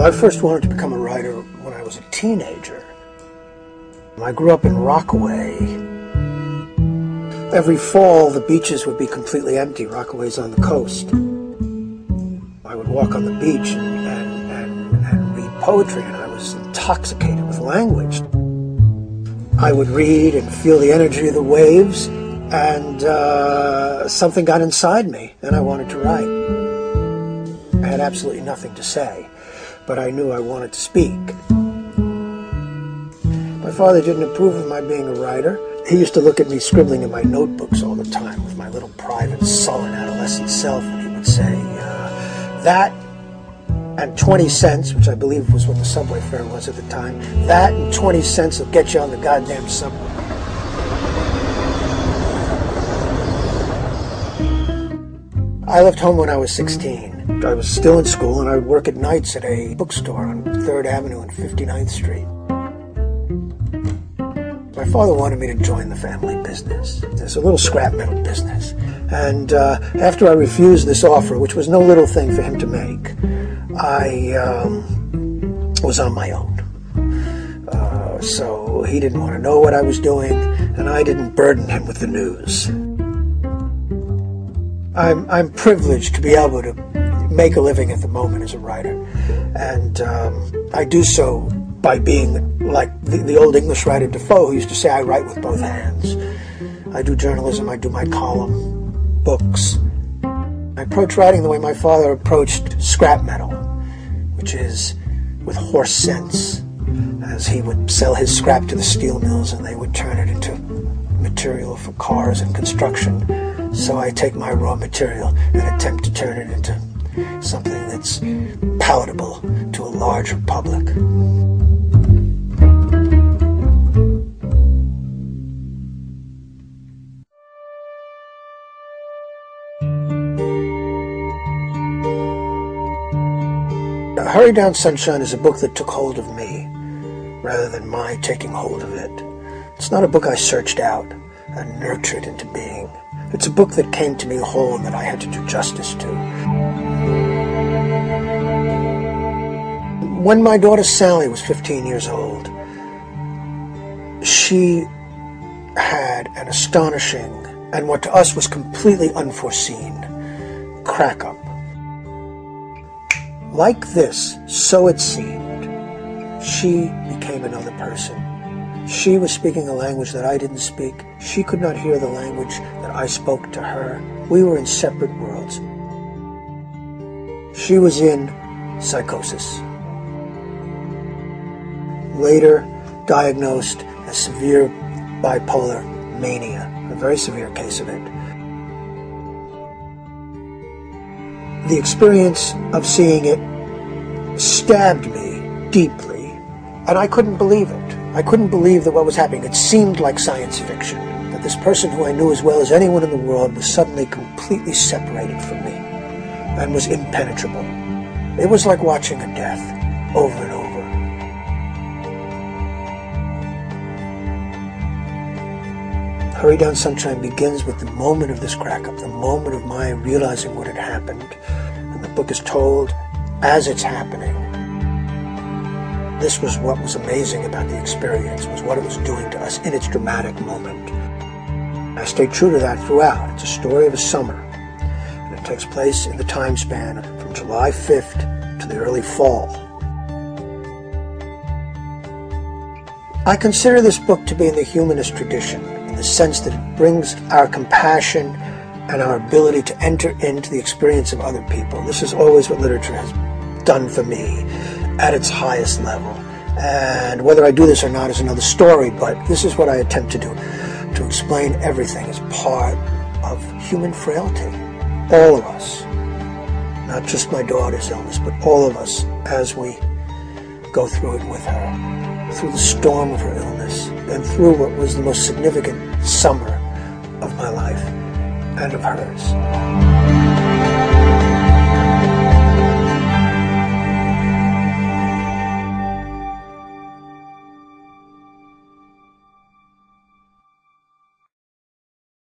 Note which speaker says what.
Speaker 1: Well, I first wanted to become a writer when I was a teenager. I grew up in Rockaway. Every fall, the beaches would be completely empty. Rockaway's on the coast. I would walk on the beach and read poetry, and I was intoxicated with language. I would read and feel the energy of the waves, and something got inside me, and I wanted to write. I had absolutely nothing to say, but I knew I wanted to speak. My father didn't approve of my being a writer. He used to look at me scribbling in my notebooks all the time with my little private, sullen adolescent self, and he would say, that and 20 cents, which I believe was what the subway fare was at the time, that and 20 cents will get you on the goddamn subway. I left home when I was 16. I was still in school, and I would work at nights at a bookstore on 3rd Avenue and 59th Street. My father wanted me to join the family business. There's a little scrap metal business. And after I refused this offer, which was no little thing for him to make, I was on my own. So he didn't want to know what I was doing, and I didn't burden him with the news. I'm privileged to be able to make a living at the moment as a writer, and I do so by being like the old English writer Defoe, who used to say, I write with both hands. I do journalism, I do my column, books. I approach writing the way my father approached scrap metal, which is with horse sense, as he would sell his scrap to the steel mills and they would turn it into material for cars and construction. So I take my raw material and attempt to turn it into something that's palatable to a larger public. Hurry Down Sunshine is a book that took hold of me, rather than my taking hold of it. It's not a book I searched out and nurtured into being. It's a book that came to me whole and that I had to do justice to. When my daughter Sally was 15 years old, she had an astonishing, and what to us was completely unforeseen, crack-up. Like this, so it seemed, she became another person. She was speaking a language that I didn't speak. She could not hear the language that I spoke to her. We were in separate worlds. She was in psychosis. Later diagnosed as severe bipolar mania, a very severe case of it. The experience of seeing it stabbed me deeply, and I couldn't believe it. I couldn't believe that what was happening. It seemed like science fiction, that this person who I knew as well as anyone in the world was suddenly completely separated from me and was impenetrable. It was like watching a death over and over. Hurry Down Sunshine begins with the moment of this crack-up, the moment of my realizing what had happened. And the book is told as it's happening. This was what was amazing about the experience, was what it was doing to us in its dramatic moment. I stayed true to that throughout. It's a story of a summer, and it takes place in the time span from July 5th to the early fall. I consider this book to be in the humanist tradition, in the sense that it brings our compassion and our ability to enter into the experience of other people. This is always what literature has done for me at its highest level. And whether I do this or not is another story, but this is what I attempt to do, to explain everything as part of human frailty. All of us, not just my daughter's illness, but all of us as we go through it with her, through the storm of her illness, and through what was the most significant summer of my life and of hers.